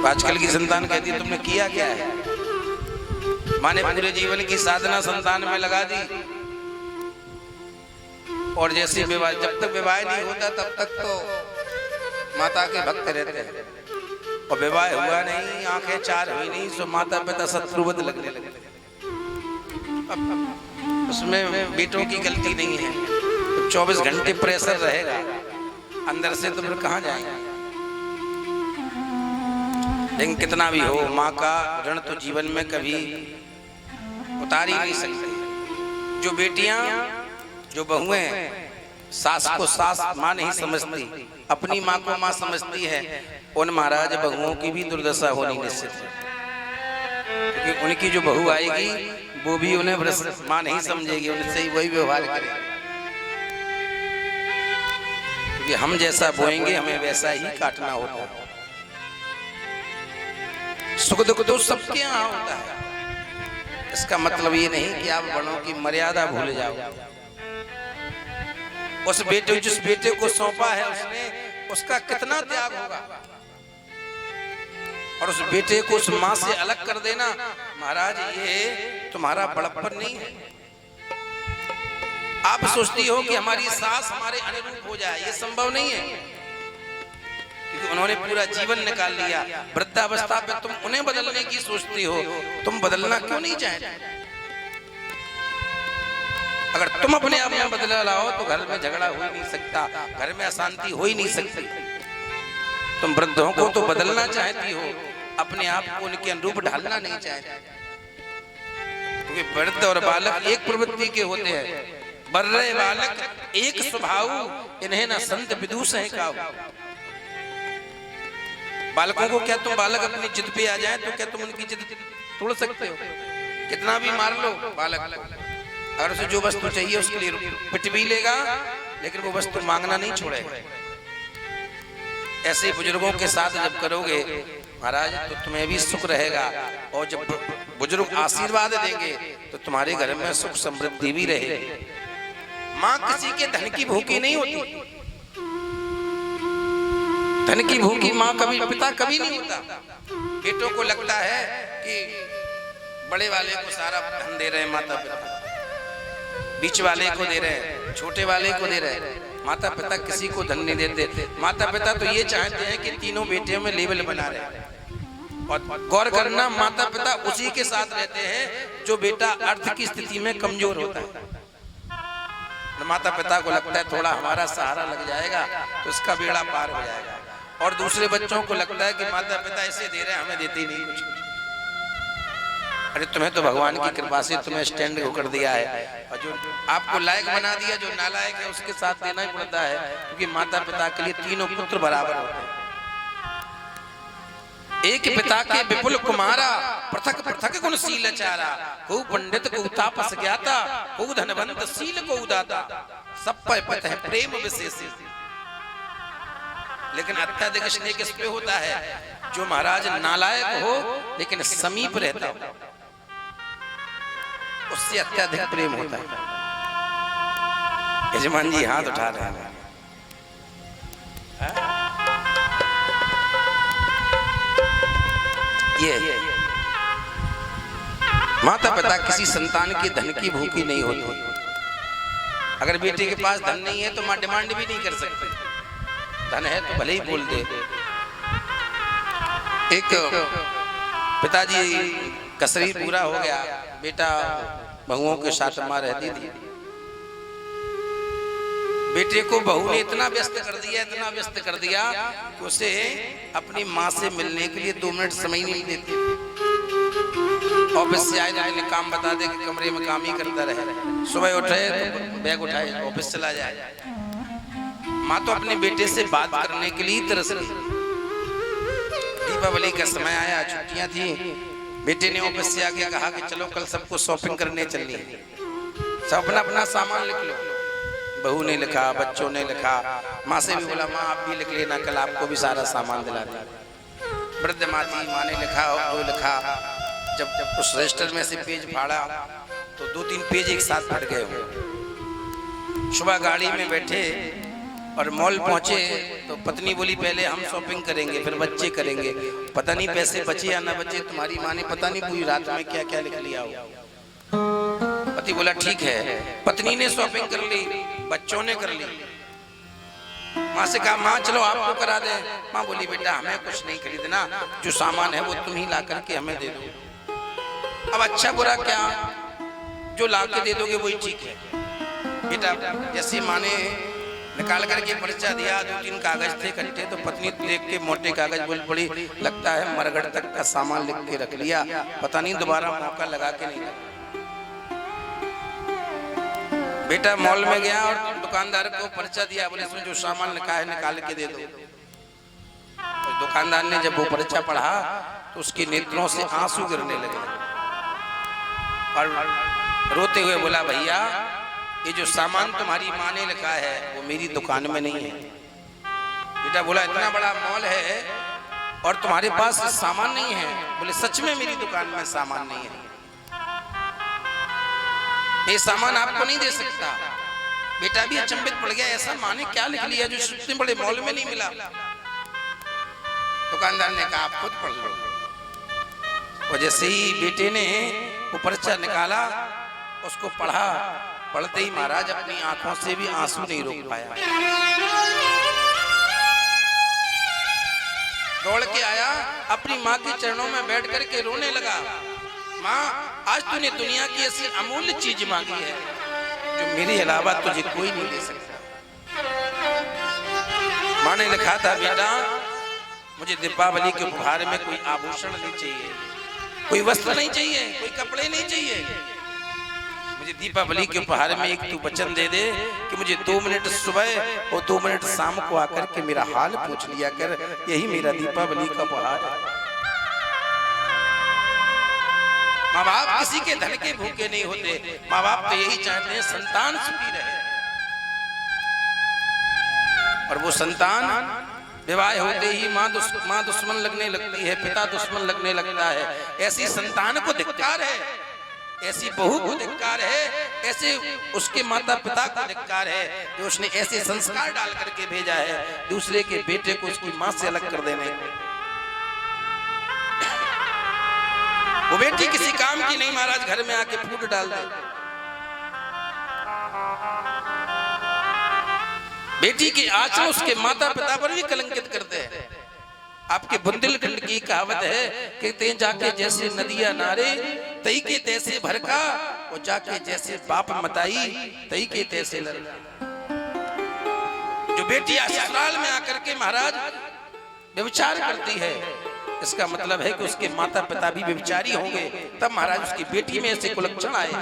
आजकल की संतान कहती है तुमने किया क्या है, माने पूरे जीवन की साधना संतान में लगा दी, और जैसे विवाह, जब तक विवाह नहीं होता तब तक तो माता के भक्त रहते हैं, और विवाह हुआ नहीं, आंखें चार हुई नहीं, सो माता पिता शत्रुवत लगने लगे। अब उसमें बेटों की गलती नहीं है, तो 24 घंटे प्रेशर रहेगा अंदर से, तो फिर कहाँ जाएंगे। लेकिन कितना भी हो, माँ का ऋण तो जीवन में कभी उतार ही नहीं सकते। जो बेटियां, जो बहुएं सास को सास माँ नहीं समझती, अपनी माँ को माँ समझती है, उन महाराज बहुओं की भी दुर्दशा होनी निश्चित है, क्योंकि उनकी जो बहू आएगी वो भी उन्हें माँ नहीं समझेगी, उनसे ही वही व्यवहार करेगी। क्योंकि हम जैसा बोएंगे हमें वैसा ही काटना होता है। सुख दुख तो सबके यहाँ होता है, इसका मतलब ये नहीं कि आप बड़ों की मर्यादा भूल जाओ। उस बेटे, जिस बेटे को सौंपा है उसने, उसका कितना त्याग होगा, और उस बेटे को उस माँ से अलग कर देना, महाराज ये तुम्हारा बड़प्पन नहीं है। आप सोचती हो कि हमारी सास हमारे अनुरूप हो जाए, ये संभव नहीं है, क्योंकि उन्होंने पूरा जीवन निकाल लिया। वृद्धावस्था पे तुम उन्हें बदलने की सोचती हो, तुम बदलना क्यों नहीं चाहते? अगर तुम अपने आप में बदला लाओ तो घर में झगड़ा हो ही नहीं सकता, घर में अशांति हो ही नहीं सकती। तुम वृद्धों को तो बदलना चाहती हो, अपने आप को उनके अनुरूप ढालना नहीं चाहते, क्योंकि वृद्ध और बालक एक प्रवृत्ति के होते हैं। बर्रे बालक एक स्वभाव, इन्हें ना संत विदुष है काऊ। बालकों को क्या तुम बालक अपनी जिद पे आ जाए तो क्या तुम उनकी जिद तोड़ सकते हो? कितना भी मार लो बालक, अगर उसे जो वस्तु चाहिए उसके लिए पिट भी लेगा, लेकिन वो वस्तु मांगना नहीं छोड़ेगा। ऐसे बुजुर्गों के साथ जब करोगे महाराज तो तुम्हें भी सुख रहेगा, और जब बुजुर्ग आशीर्वाद देंगे तो तुम्हारे घर में सुख समृद्धि भी रहेगी। माँ किसी के धन की भूखी नहीं होती, धन की भूखी माँ कभी, पिता कभी नहीं होता। बेटों को लगता है कि बड़े वाले को सारा धन दे रहे हैं माता पिता, बीच वाले को दे रहे हैं, छोटे वाले को दे रहे हैं, माता पिता किसी को धन नहीं देते। माता पिता तो ये चाहते हैं कि तीनों बेटियों में लेवल बना रहे। और गौर करना, माता पिता उसी के साथ रहते हैं जो बेटा अर्थ की स्थिति में कमजोर होता है। माता पिता को लगता है थोड़ा हमारा सहारा लग जाएगा तो इसका बेड़ा पार हो जाएगा, और दूसरे बच्चों को लगता है कि माता पिता ऐसे दे रहे हैं, हमें देते ही नहीं कुछ। अरे तुम्हें तो भगवान की कृपा से तुम्हें स्टैंड कर दिया है, और जो आपको लायक बना दिया, जो नालायक है उसके साथ देना ही पड़ता है, क्योंकि माता पिता के लिए तीनों पुत्र बराबर होते हैं। एक पिता के विपुल कुमारा, पृथक पृथक गुणशील चारा, को पंडित को तापस ज्ञाता, को धनवंत शील को उदाता, सब पर पथ है प्रेम विशेष। लेकिन अत्यधिक स्नेह किस पे होता है? जो महाराज नालायक हो लेकिन समीप रहता हो, उससे अत्यधिक प्रेम होता है। यजमान जी हाथ उठा रहे हैं। ये माता पिता किसी संतान की धन की भूखी नहीं होती। अगर बेटे के पास धन नहीं है तो मां डिमांड भी नहीं कर सकती, धन है तो भले ही बोल दे। एक पिताजी का शरीर पूरा हो गया, बेटा बहुओं के साथ मां रहती थी। बेटे को बहू ने इतना व्यस्त कर दिया, इतना व्यस्त कर दिया कि उसे अपनी माँ से मिलने के लिए 2 मिनट समय नहीं देती। ऑफिस से आए जाए काम बता दे कि कमरे में काम ही करता रहे, सुबह उठे तो बैग उठाए ऑफिस चला जाए। माँ तो अपने बेटे से बात करने के लिए तरस रही। दीपावली का समय आया, छुट्टियां थी, बेटे ने ऑफिस से आके कहा कि चलो कल सबको शॉपिंग करने चलनी है, सब अपना अपना सामान लिख लो। बहू ने लिखा, बच्चों ने लिखा, माँ से भी बोला माँ आप भी लिख लेना, कल आपको भी सारा सामान दिला दें। वृद्ध माँ थी, माँ ने लिखा और जो लिखा, जब उस रजिस्टर में से पेज फाड़ा तो 2-3 पेज एक साथ फट गए हो। सुबह गाड़ी में बैठे और मॉल पहुंचे तो पत्नी बोली पहले हम शॉपिंग करेंगे फिर बच्चे करेंगे। पता नहीं पैसे बचे या ना बचे, तुम्हारी माँ ने पता नहीं पूरी रात में क्या क्या लिख लिया हो। पति बोला ठीक है। पत्नी ने शॉपिंग कर ली, बच्चों ने कर ली। माँ से कहा माँ चलो आपको करा दे। माँ बोली बेटा हमें कुछ नहीं खरीदना, जो सामान है वो तुम ही ला करके हमें दे दो। अब अच्छा बुरा क्या, जो ला के दे दोगे वही ठीक है। बेटा जैसी माँ ने निकाल करके पर्चा दिया, 2-3 कागज थे इकट्ठे, तो पत्नी देख के मोटे कागज बोल पड़ी लगता है मरगढ़ तक का सामान लिख के रख लिया, पता नहीं दोबारा मौका लगा के नहीं लगा। बेटा मॉल में गया और दुकानदार को पर्चा दिया, बोले इसमें जो सामान लिखा है निकाल के दे दो। तो दुकानदार ने जब वो पर्चा पढ़ा तो उसके नेत्रों से आंसू गिरने लगे और रोते हुए बोला भैया ये जो सामान तुम्हारी माँ ने लिखा है वो मेरी दुकान में नहीं है। बेटा बोला इतना बड़ा मॉल है और तुम्हारे पास सामान नहीं है? बोले सच में मेरी दुकान में सामान नहीं है, ये सामान आपको नहीं दे सकता। बेटा भी अचंभित पड़ गया, ऐसा माँ ने क्या लिख लिया जो इतने बड़े मॉल में नहीं मिला। दुकानदार ने कहा आप खुद पढ़ लो। और जैसे ही बेटे ने वो पर्चा निकाला उसको पढ़ा, पढ़ते ही महाराज अपनी आंखों से भी आंसू नहीं रोक पाया। दौड़ के आया, अपनी माँ के चरणों में बैठ करके रोने लगा। माँ आज तूने दुनिया की ऐसी अमूल्य चीज मांगी है जो मेरे अलावा तुझे कोई नहीं दे सकता। माँ ने लिखा था बेटा मुझे दीपावली के उपहार में कोई आभूषण नहीं चाहिए, कोई वस्त्र नहीं चाहिए, कोई कपड़े नहीं चाहिए। मुझे दीपावली के उपहार में एक तू वचन दे दे कि मुझे 2 मिनट सुबह और 2 मिनट शाम को आकर के मेरा हाल पूछ लिया कर, यही मेरा दीपावली का उपहार है। माँ बाप किसी के धन के भूखे नहीं होते, माँ बाप तो यही चाहते हैं संतान सुखी रहे। और वो संतान विवाह होते ही माँ दुश्मन लगने लगती है, पिता दुश्मन लगने लगता है। ऐसी संतान को धिक्कार है, ऐसी बहू को धिक्कार है, ऐसे उसके माता पिता को धिक्कार है जो उसने ऐसे संस्कार डाल करके भेजा है दूसरे के बेटे को उसकी माँ से अलग कर देने को। वो बेटी किसी काम की नहीं महाराज, घर में आके फूट डाल दे। बेटी के आचरण उसके माता पिता पर भी कलंकित करते हैं। आपके बुंदेलखंड की कहावत है कि ते जाके जैसे नदिया नारे तई के तैसे भरका, वो जाके जैसे बाप मताई तई के तैसे लड़का। जो बेटी ससुराल में आकर के महाराज व्यभिचार करती है, इसका मतलब है कि उसके माता पिता भी व्यभिचारी होंगे, तब महाराज उसकी बेटी में ऐसे कुलक्षण आए।